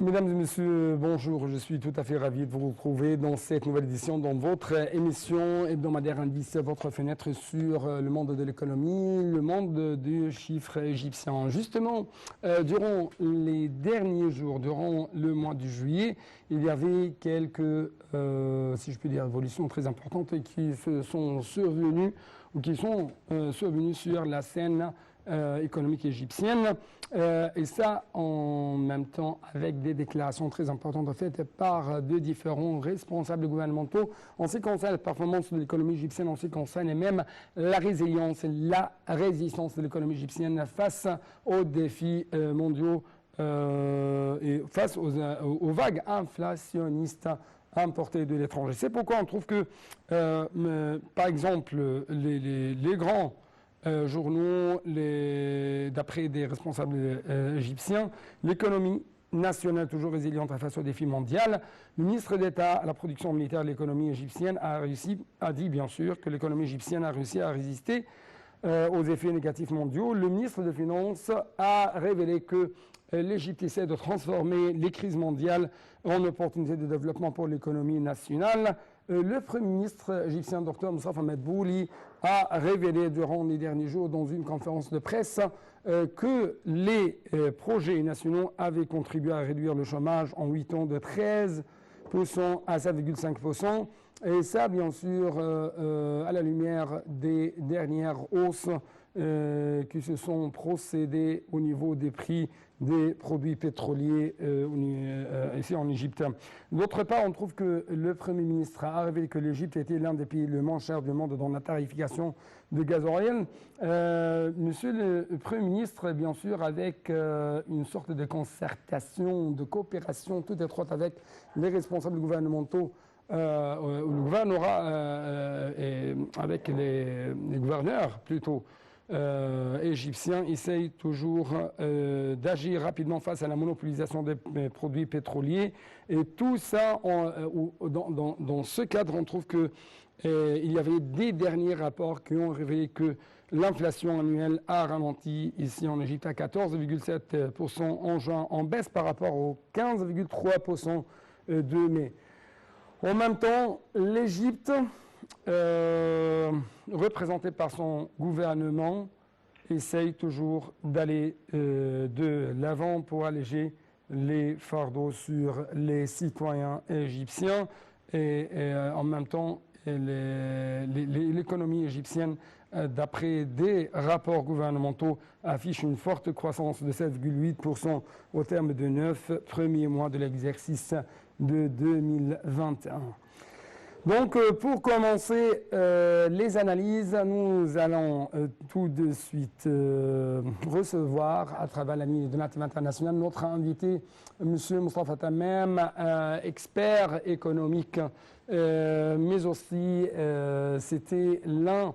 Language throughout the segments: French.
Mesdames et messieurs, bonjour. Je suis tout à fait ravi de vous retrouver dans cette nouvelle édition, dans votre émission hebdomadaire Indice, votre fenêtre sur le monde de l'économie, le monde du chiffre égyptien. Justement, durant les derniers jours, durant le mois de juillet, il y avait quelques, si je puis dire, évolutions très importantes qui sont survenues ou qui sont survenues sur la scène économique égyptienne, et ça en même temps avec des déclarations très importantes faites par de différents responsables gouvernementaux en ce qui concerne la performance de l'économie égyptienne, en ce qui concerne et même la résilience, la résistance de l'économie égyptienne face aux défis mondiaux et face aux vagues inflationnistes importées de l'étranger. C'est pourquoi on trouve que, par exemple, les grands journaux, d'après des responsables égyptiens, l'économie nationale toujours résiliente face aux défis mondiaux. Le ministre d'État à la production militaire de l'économie égyptienne a dit bien sûr que l'économie égyptienne a réussi à résister aux effets négatifs mondiaux. Le ministre des Finances a révélé que l'Égypte essaie de transformer les crises mondiales en opportunités de développement pour l'économie nationale. Le Premier ministre égyptien, Dr Moussa Madbouli, a révélé durant les derniers jours dans une conférence de presse que les projets nationaux avaient contribué à réduire le chômage en 8 ans de 13% à 7,5%. Et ça, bien sûr, à la lumière des dernières hausses qui se sont procédées au niveau des prix des produits pétroliers ici en Égypte. D'autre part, on trouve que le Premier ministre a révélé que l'Égypte était l'un des pays le moins chers du monde dans la tarification de gasoil. Monsieur le Premier ministre, bien sûr, avec une sorte de concertation, de coopération toute étroite avec les responsables gouvernementaux, le gouvernorat avec les gouverneurs plutôt égyptiens essayent toujours d'agir rapidement face à la monopolisation des produits pétroliers. Et tout ça, dans ce cadre, on trouve que il y avait des derniers rapports qui ont révélé que l'inflation annuelle a ralenti ici en Égypte à 14,7% en juin, en baisse par rapport aux 15,3% de mai. En même temps, l'Égypte, représentée par son gouvernement, essaye toujours d'aller de l'avant pour alléger les fardeaux sur les citoyens égyptiens. Et en même temps, l'économie égyptienne, d'après des rapports gouvernementaux, affiche une forte croissance de 7,8% au terme de 9 premiers mois de l'exercice de 2021. Donc, pour commencer les analyses, nous allons tout de suite recevoir, à travers la ligne de l'Internet international, notre invité, M. Moustapha Tamem, expert économique, mais aussi c'était l'un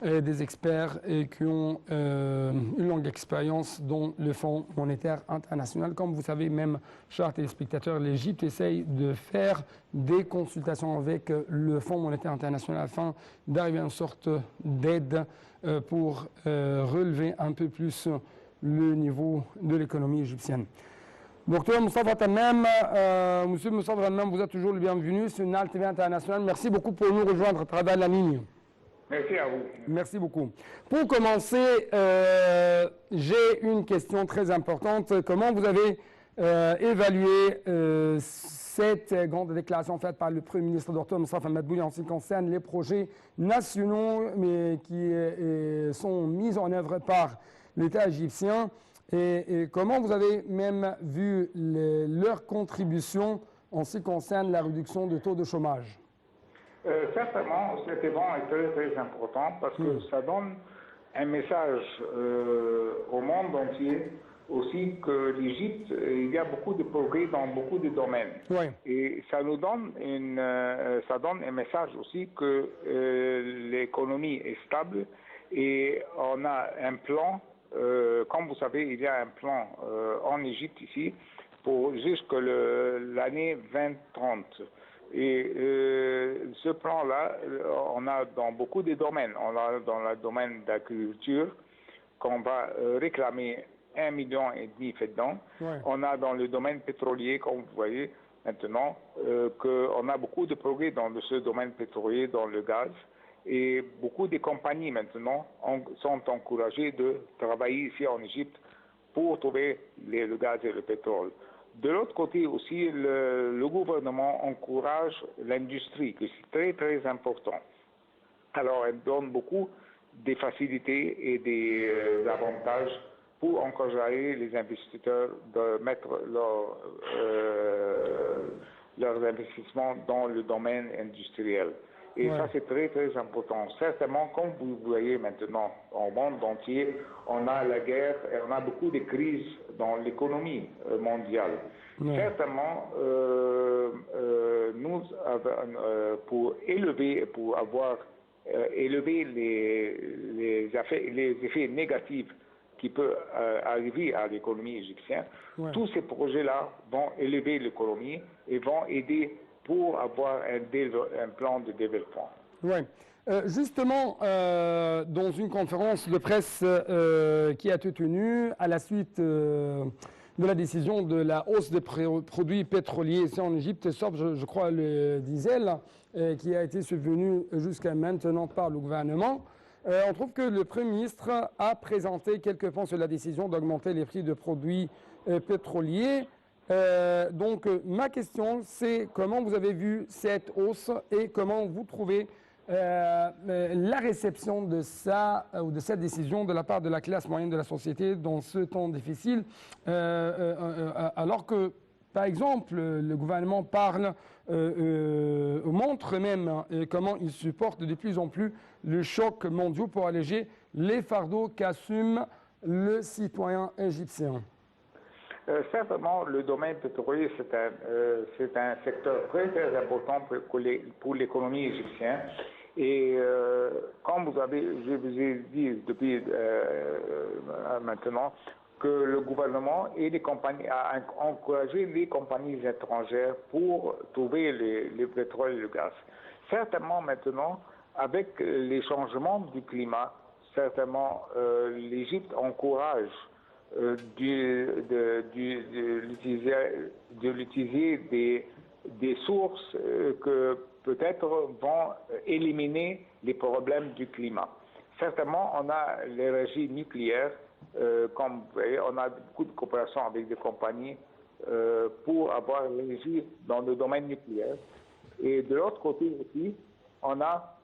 des experts qui ont une longue expérience dans le Fonds monétaire international. Comme vous savez, même, chers téléspectateurs, l'Égypte essaye de faire des consultations avec le Fonds monétaire international afin d'arriver à une sorte d'aide pour relever un peu plus le niveau de l'économie égyptienne. Docteur Moustapha Tamem, Monsieur Moustapha Tamem, vous êtes toujours le bienvenu sur NAL TV International. Merci beaucoup pour nous rejoindre à travers la ligne. Merci à vous. Merci beaucoup. Pour commencer, j'ai une question très importante. Comment vous avez évalué cette grande déclaration faite par le Premier ministre Dr Moustapha Madbouli en ce qui concerne les projets nationaux mais qui sont mis en œuvre par l'État égyptien et comment vous avez même vu leur contribution en ce qui concerne la réduction du taux de chômage? Certainement, cet événement est très très important parce que ça donne un message au monde entier aussi que l'Égypte, il y a beaucoup de progrès dans beaucoup de domaines. Oui. Et ça nous donne ça donne un message aussi que l'économie est stable et on a un plan, comme vous savez, il y a un plan en Égypte ici pour jusque l'année 2030. Et ce plan-là, on a dans beaucoup de domaines. On a dans le domaine d'agriculture qu'on va réclamer 1,5 million fait dedans. Ouais. On a dans le domaine pétrolier, comme vous voyez maintenant, qu'on a beaucoup de progrès dans ce domaine pétrolier, dans le gaz. Et beaucoup de compagnies maintenant sont encouragées de travailler ici en Égypte pour trouver le gaz et le pétrole. De l'autre côté aussi, le gouvernement encourage l'industrie, que c'est très très important. Alors, elle donne beaucoup de facilités et des avantages pour encourager les investisseurs de mettre leurs investissements dans le domaine industriel. Et ça, c'est très, très important. Certainement, comme vous voyez maintenant, au monde entier, on a la guerre et on a beaucoup de crises dans l'économie mondiale. Certainement, nous, pour avoir élevé les effets négatifs qui peuvent arriver à l'économie égyptienne, tous ces projets-là vont élever l'économie et vont aider pour avoir un plan de développement. Oui. Justement, dans une conférence de presse qui a été tenue à la suite de la décision de la hausse des produits pétroliers ici en Égypte, sauf, je crois, le diesel, qui a été subvenu jusqu'à maintenant par le gouvernement, on trouve que le Premier ministre a présenté quelques points sur la décision d'augmenter les prix de produits pétroliers. Donc, ma question, c'est comment vous avez vu cette hausse et comment vous trouvez la réception de ça ou de cette décision de la part de la classe moyenne de la société dans ce temps difficile, alors que, par exemple, le gouvernement parle, montre même comment il supporte de plus en plus le choc mondial pour alléger les fardeaux qu'assume le citoyen égyptien. Certainement, le domaine pétrolier, c'est un secteur très, très important pour l'économie égyptienne. Et comme je vous ai dit depuis maintenant, que le gouvernement et les compagnies a encouragé les compagnies étrangères pour trouver le pétrole et le gaz. Certainement maintenant, avec les changements du climat, certainement l'Égypte encourage d'utiliser des sources que peut-être vont éliminer les problèmes du climat. Certainement, on a l'énergie nucléaire, comme vous voyez, on a beaucoup de coopération avec des compagnies pour avoir l'énergie dans le domaine nucléaire. Et de l'autre côté aussi, on a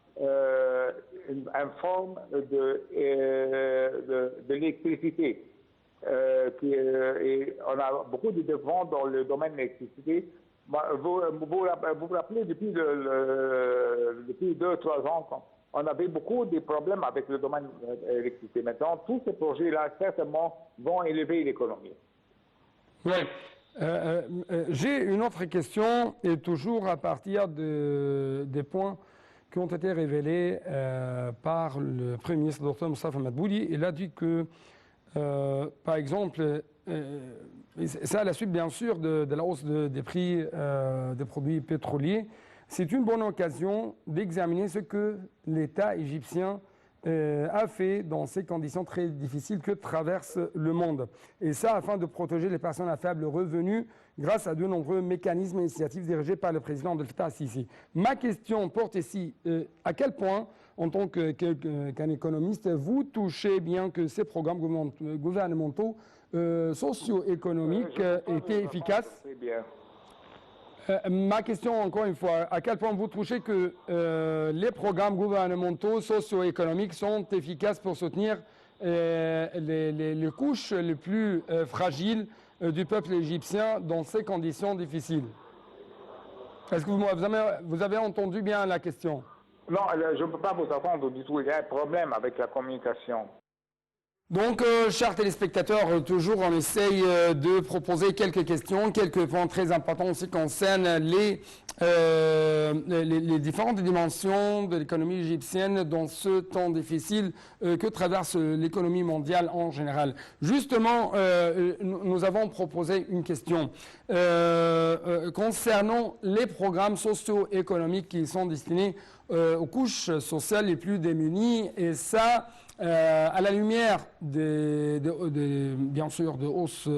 une forme de l'électricité. Et on a beaucoup de développement dans le domaine de l'électricité. Vous vous rappelez, depuis 2-3 ans, on avait beaucoup de problèmes avec le domaine de l'électricité. Maintenant, tous ces projets-là, certainement, vont élever l'économie. Oui. J'ai une autre question, et toujours à partir des points qui ont été révélés par le Premier ministre Dr Moustapha Madbouli. Il a dit que, par exemple, ça à la suite bien sûr de la hausse des prix des produits pétroliers, c'est une bonne occasion d'examiner ce que l'État égyptien a fait dans ces conditions très difficiles que traverse le monde. Et ça afin de protéger les personnes à faible revenu grâce à de nombreux mécanismes et initiatives dirigés par le président Abdel Fattah al-Sisi. Ma question porte ici, à quel point, en tant qu'un économiste, vous touchez bien que ces programmes gouvernementaux socio-économiques étaient efficaces? Ma question, encore une fois, à quel point vous touchez que les programmes gouvernementaux socio-économiques sont efficaces pour soutenir les couches les plus fragiles du peuple égyptien dans ces conditions difficiles? Est-ce que vous avez entendu bien la question? Non, je ne peux pas vous entendre du tout. Il y a un problème avec la communication. Donc, chers téléspectateurs, toujours on essaye de proposer quelques questions, quelques points très importants en ce qui concerne les différentes dimensions de l'économie égyptienne dans ce temps difficile que traverse l'économie mondiale en général. Justement, nous avons proposé une question concernant les programmes socio-économiques qui sont destinés aux couches sociales les plus démunies, et ça à la lumière bien sûr de hausse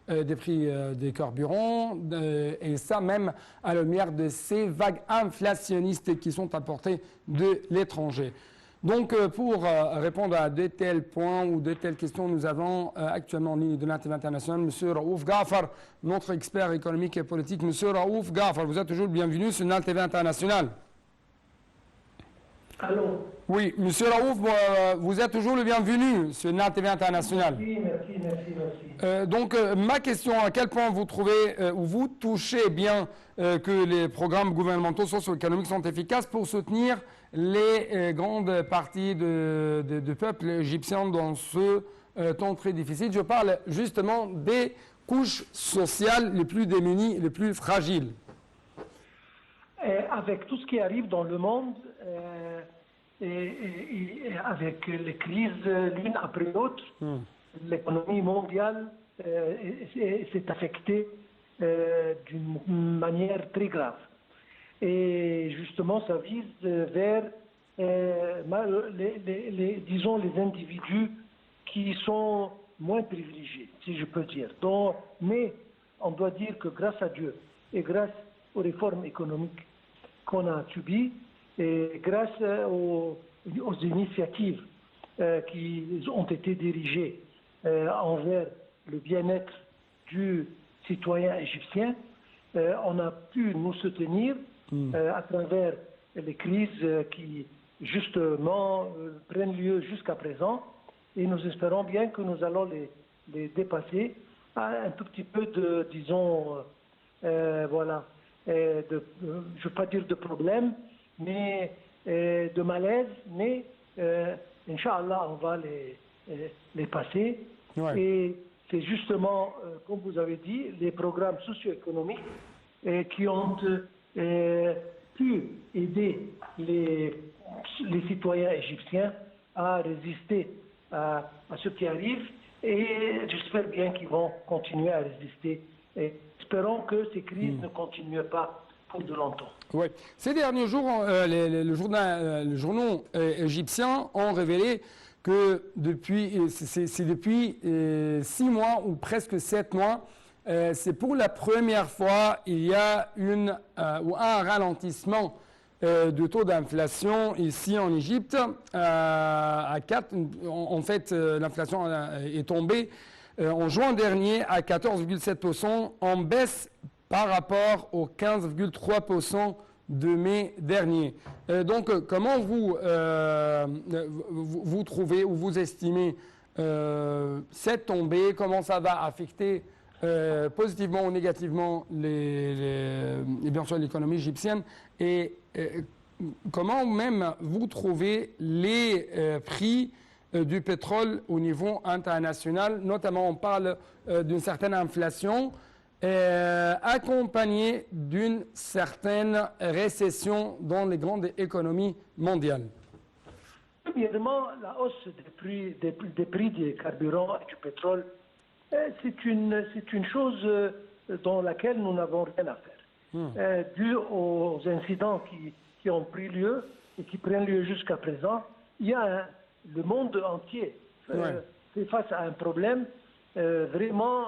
des prix des carburants, et ça même à la lumière de ces vagues inflationnistes qui sont apportées de l'étranger. Donc, pour répondre à de tels points ou de telles questions, nous avons actuellement en ligne de l'Internet international M. Raouf Ghafar, notre expert économique et politique. M. Raouf Ghafar, vous êtes toujours le bienvenu sur l'Internet international. Allô? Oui, M. Raouf, vous êtes toujours le bienvenu sur l'Internet international. Merci. Donc, ma question, à quel point vous trouvez ou vous touchez bien que les programmes gouvernementaux socio-économiques sont efficaces pour soutenir les grandes parties du peuple égyptien dans ce temps très difficile? Je parle justement des couches sociales les plus démunies, les plus fragiles. Avec tout ce qui arrive dans le monde, et avec les crises l'une après l'autre, l'économie mondiale s'est affectée d'une manière très grave. Et justement, ça vise vers, disons, les individus qui sont moins privilégiés, si je peux dire. Mais on doit dire que grâce à Dieu et grâce aux réformes économiques qu'on a subies, et grâce aux initiatives qui ont été dirigées envers le bien-être du citoyen égyptien, on a pu nous soutenir à travers les crises qui justement prennent lieu jusqu'à présent, et nous espérons bien que nous allons les dépasser à un tout petit peu de, disons, voilà, je ne veux pas dire de problème, mais de malaise, mais Inch'Allah, on va les passer. Ouais. Et c'est justement, comme vous avez dit, les programmes socio-économiques qui ont pu aider les citoyens égyptiens à résister à ce qui arrive, et j'espère bien qu'ils vont continuer à résister. Et espérons que ces crises ne continuent pas pour de longtemps. Oui. Ces derniers jours, les journaux égyptiens ont révélé que depuis 6 mois ou presque 7 mois, c'est pour la première fois il y a un ralentissement du taux d'inflation ici en Égypte à 4. En fait, l'inflation est tombée en juin dernier à 14,7%, en baisse par rapport aux 15,3% de mai dernier. Donc, comment vous trouvez ou vous estimez cette tombée? Comment ça va affecter positivement ou négativement bien sûr l'économie égyptienne? Et comment même vous trouvez les prix du pétrole au niveau international? Notamment, on parle d'une certaine inflation accompagnée d'une certaine récession dans les grandes économies mondiales. Premièrement, la hausse des prix des carburants et du pétrole, c'est une chose dans laquelle nous n'avons rien à faire. Dû aux incidents qui ont pris lieu et qui prennent lieu jusqu'à présent, il y a le monde entier fait face à un problème vraiment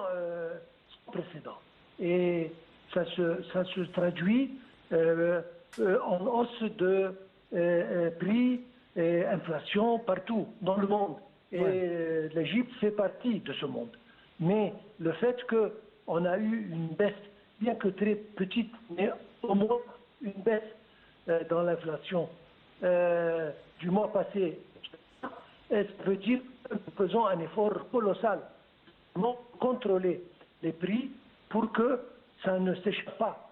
sans précédent. Et ça se traduit en hausse de prix et inflation partout dans le monde. Et l'Égypte fait partie de ce monde. Mais le fait qu'on a eu une baisse, bien que très petite, mais au moins une baisse dans l'inflation du mois passé, ça veut dire que nous faisons un effort colossal pour contrôler les prix pour que ça ne s'échappe pas.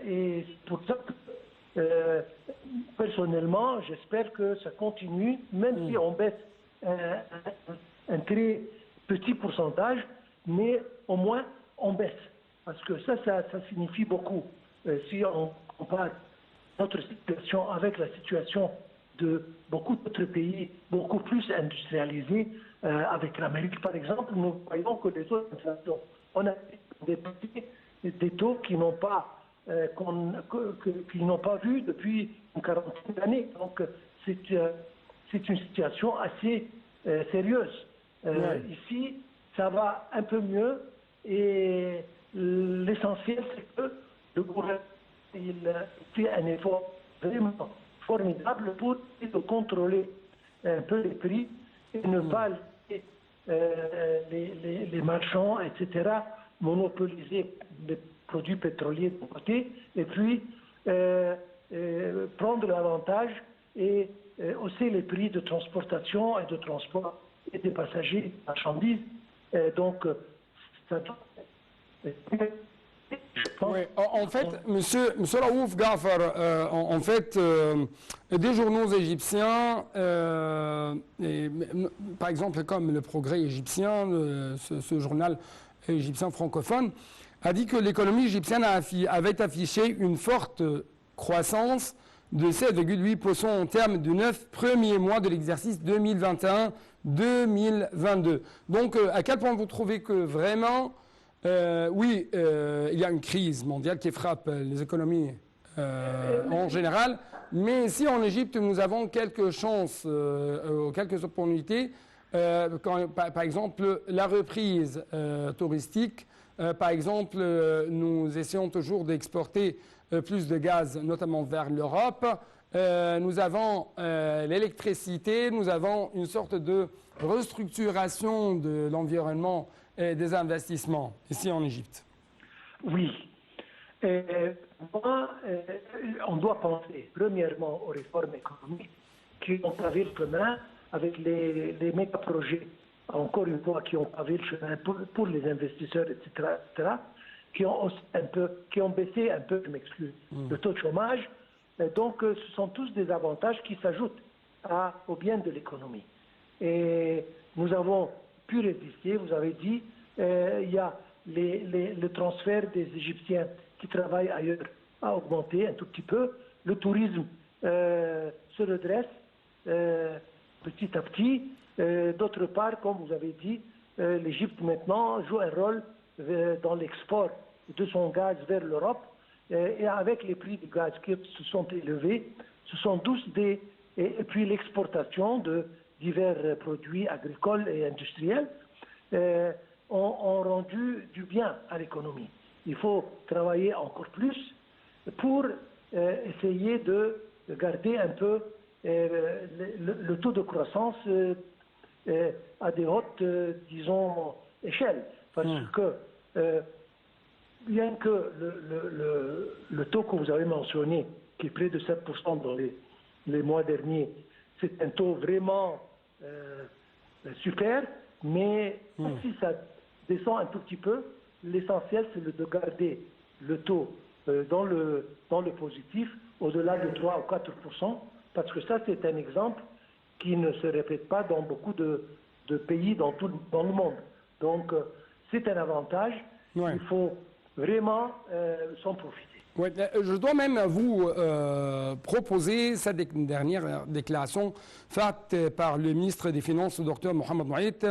Et pour ça, personnellement, j'espère que ça continue, même si on baisse un très petit pourcentage, mais au moins on baisse. Parce que ça signifie beaucoup. Si on compare notre situation avec la situation de beaucoup d'autres pays beaucoup plus industrialisés, avec l'Amérique par exemple, nous voyons que les taux d'inflation, on a des taux qui n'ont pas qu'ils n'ont pas vu depuis une quarantaine d'années. Donc c'est c'est une situation assez sérieuse. Ici, ça va un peu mieux et l'essentiel, c'est que le gouvernement fait un effort vraiment formidable pour contrôler un peu les prix et ne pas laisser les marchands, etc., monopoliser les produits pétroliers de côté et puis prendre l'avantage et hausser les prix de transportation et de transport et des passagers, des marchandises. Donc, ça oui, en fait, monsieur Raouf Gafar, en fait, des journaux égyptiens, par exemple comme le Progrès égyptien, ce journal égyptien francophone, a dit que l'économie égyptienne avait affiché une forte croissance de 7,8% en termes de 9 premiers mois de l'exercice 2021-2022. Donc, à quel point vous trouvez que vraiment... oui, il y a une crise mondiale qui frappe les économies en général, mais ici en Égypte, nous avons quelques chances, quelques opportunités. Par exemple, la reprise touristique. Par exemple, nous essayons toujours d'exporter plus de gaz, notamment vers l'Europe. Nous avons l'électricité, nous avons une sorte de restructuration de l'environnement et des investissements ici en Égypte. Oui. On doit penser premièrement aux réformes économiques qui ont pavé le chemin avec les méga-projets, encore une fois, qui ont pavé le chemin pour les investisseurs, etc., qui ont baissé un peu, je m'excuse, le taux de chômage. Donc, ce sont tous des avantages qui s'ajoutent au bien de l'économie. Et nous avons pu résister, vous avez dit, il y a le transfert des Égyptiens qui travaillent ailleurs a augmenté un tout petit peu. Le tourisme se redresse petit à petit. D'autre part, comme vous avez dit, l'Égypte maintenant joue un rôle dans l'export de son gaz vers l'Europe. Et avec les prix du gaz qui se sont élevés, ce sont tous et puis l'exportation de divers produits agricoles et industriels ont rendu du bien à l'économie. Il faut travailler encore plus pour essayer de garder un peu le taux de croissance à des hautes, disons, échelles. Parce que bien que le taux que vous avez mentionné, qui est près de 7% dans les mois derniers, c'est un taux vraiment super, mais si ça descend un tout petit peu, l'essentiel c'est de garder le taux dans le positif, au-delà de 3 ou 4%, parce que ça c'est un exemple qui ne se répète pas dans beaucoup de pays dans le monde. Donc c'est un avantage, il faut vraiment s'en profiter. Ouais, je dois même vous proposer cette dernière déclaration faite par le ministre des Finances, le Dr Mohamed Moït,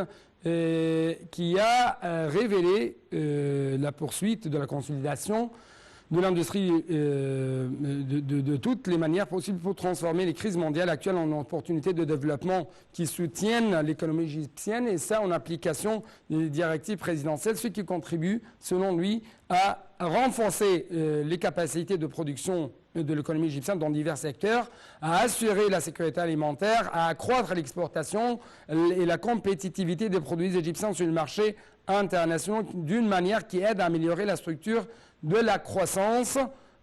qui a révélé la poursuite de la consolidation de l'industrie de toutes les manières possibles pour transformer les crises mondiales actuelles en opportunités de développement qui soutiennent l'économie égyptienne, et ça en application des directives présidentielles, ce qui contribue, selon lui, à renforcer les capacités de production de l'économie égyptienne dans divers secteurs, à assurer la sécurité alimentaire, à accroître l'exportation et la compétitivité des produits égyptiens sur le marché international d'une manière qui aide à améliorer la structure de la croissance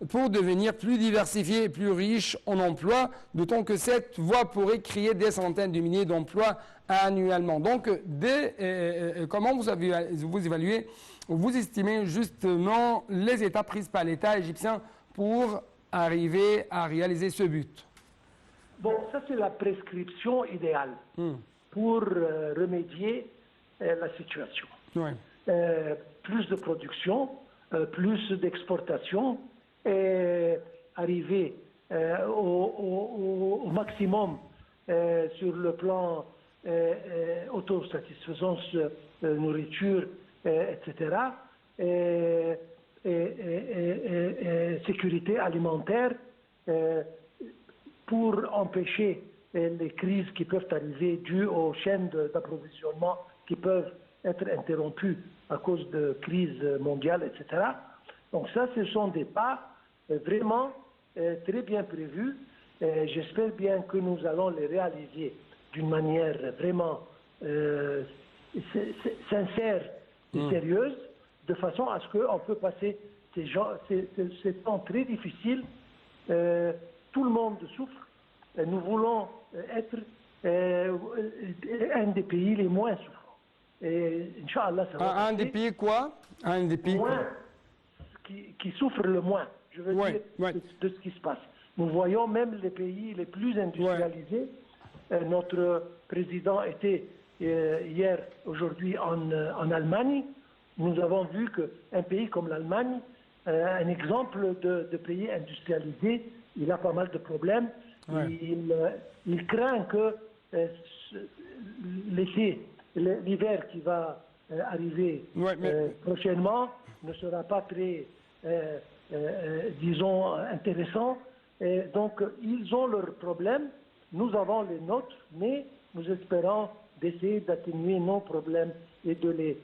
pour devenir plus diversifié et plus riche en emplois, d'autant que cette voie pourrait créer des centaines de milliers d'emplois annuellement. Donc, comment vous évaluez, vous estimez justement les étapes prises par l'État égyptien pour arriver à réaliser ce but? Bon, ça c'est la prescription idéale pour remédier la situation. Ouais. Plus de production, plus d'exportation, et arriver au maximum sur le plan autosatisfaisance, nourriture, etc. Et sécurité alimentaire pour empêcher les crises qui peuvent arriver dues aux chaînes d'approvisionnement qui peuvent être interrompues à cause de crises mondiales, etc. Donc ça, ce sont des pas vraiment très bien prévus. J'espère bien que nous allons les réaliser d'une manière vraiment sincère et sérieuse, de façon à ce qu'on peut passer ces temps très difficiles. Tout le monde souffre. Nous voulons être un des pays les moins souffrants. Et Inch'Allah, ça va Un des pays quoi? Un des pays moins, qui souffrent le moins, je veux dire, de ce qui se passe. Nous voyons même les pays les plus industrialisés. Notre président était aujourd'hui en Allemagne. Nous avons vu qu'un pays comme l'Allemagne, un exemple de pays industrialisé, il a pas mal de problèmes. Il craint que l'hiver qui va arriver prochainement ne sera pas très, disons, intéressant. Et donc, ils ont leurs problèmes, nous avons les nôtres, mais nous espérons d'essayer d'atténuer nos problèmes et de les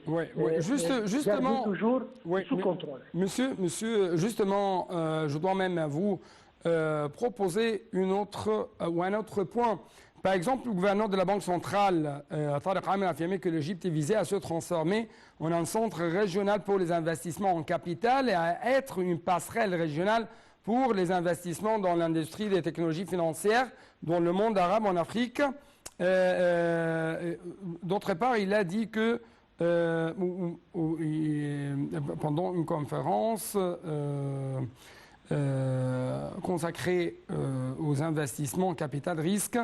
justement, garder toujours sous contrôle. Monsieur, justement, je dois même à vous proposer un autre point. Par exemple, le gouverneur de la Banque centrale, Tariq Amin, a affirmé que l'Égypte est visée à se transformer en un centre régional pour les investissements en capital et à être une passerelle régionale pour les investissements dans l'industrie des technologies financières dans le monde arabe, en Afrique. D'autre part, il a dit que pendant une conférence consacrée aux investissements en capital risque,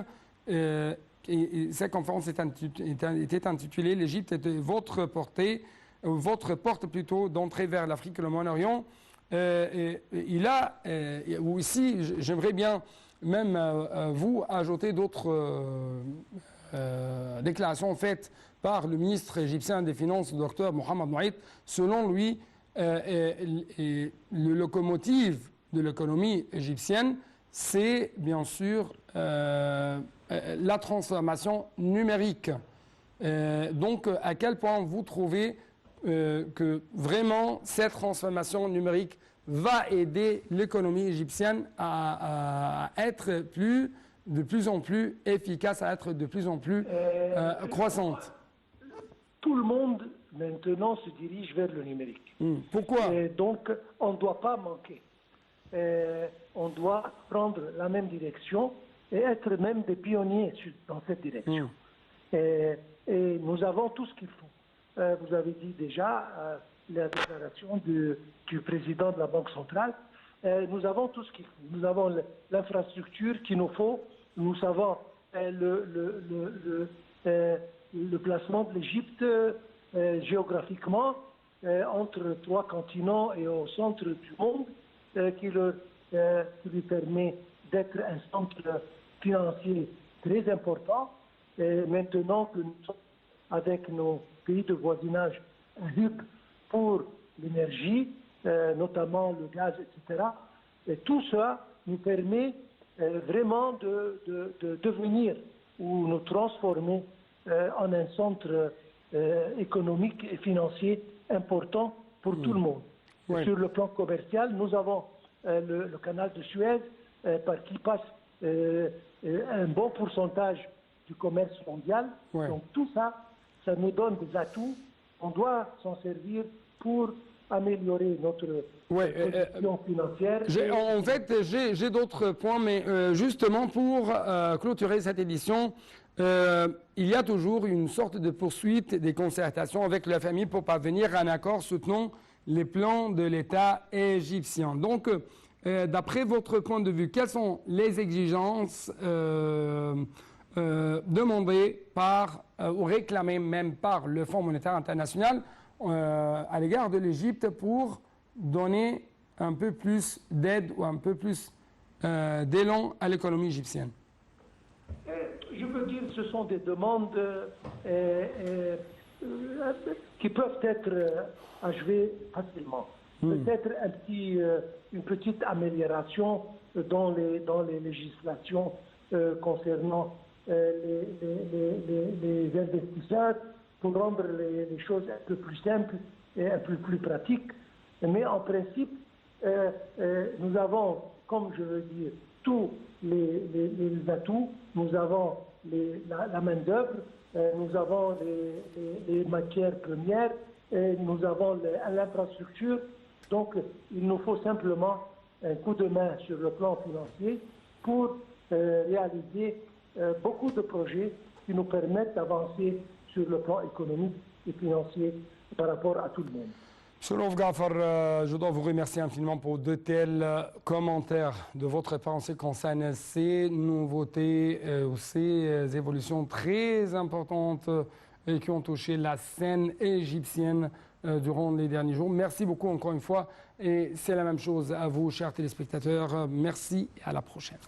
et cette conférence était intitulée « L'Égypte est votre porte plutôt d'entrée vers l'Afrique et le Moyen-Orient ». Il a aussi, j'aimerais bien même vous ajouter d'autres déclarations faites par le ministre égyptien des Finances, le docteur Mohamed Moïd. Selon lui, le locomotive de l'économie égyptienne, c'est bien sûr la transformation numérique. Donc, à quel point vous trouvez que vraiment cette transformation numérique va aider l'économie égyptienne à être de plus en plus efficace, à être de plus en plus croissante? Tout le monde maintenant se dirige vers le numérique. Pourquoi? Et donc, on ne doit pas manquer. On doit prendre la même direction et être même des pionniers dans cette direction. Et nous avons tout ce qu'il faut. Vous avez dit déjà la déclaration du président de la Banque centrale. Nous avons tout ce qu'il faut. Nous avons l'infrastructure qu'il nous faut. Nous savons le placement de l'Égypte géographiquement entre 3 continents et au centre du monde qui lui permet d'être un centre financier très important. Et maintenant que nous sommes avec nos pays de voisinage, un hub pour l'énergie, notamment le gaz, etc. Et tout ça nous permet vraiment de devenir ou nous transformer en un centre économique et financier important pour tout le monde. Sur le plan commercial, nous avons le canal de Suez par qui passe un bon pourcentage du commerce mondial. Donc tout ça, ça nous donne des atouts. On doit s'en servir pour améliorer notre position financière. En fait, j'ai d'autres points, mais justement pour clôturer cette édition, il y a toujours une sorte de poursuite des concertations avec la famille pour parvenir à un accord soutenant les plans de l'État égyptien. Donc, d'après votre point de vue, quelles sont les exigences demandées ou réclamées même par le Fonds monétaire international à l'égard de l'Égypte pour donner un peu plus d'aide ou un peu plus d'élan à l'économie égyptienne? Je veux dire, ce sont des demandes qui peuvent être achevées facilement. Peut-être une petite amélioration dans les législations concernant les investisseurs, pour rendre les choses un peu plus simples et un peu plus pratiques. Mais en principe, nous avons, comme je veux dire, tous les atouts. Nous avons la main-d'œuvre, nous avons les matières premières, et nous avons l'infrastructure. Donc, il nous faut simplement un coup de main sur le plan financier pour réaliser beaucoup de projets qui nous permettent d'avancer sur le plan économique et financier par rapport à tout le monde. Monsieur Raouf Ghafar, je dois vous remercier infiniment pour de tels commentaires de votre pensée concernant ces nouveautés ou ces évolutions très importantes qui ont touché la scène égyptienne durant les derniers jours. Merci beaucoup encore une fois et c'est la même chose à vous, chers téléspectateurs. Merci et à la prochaine.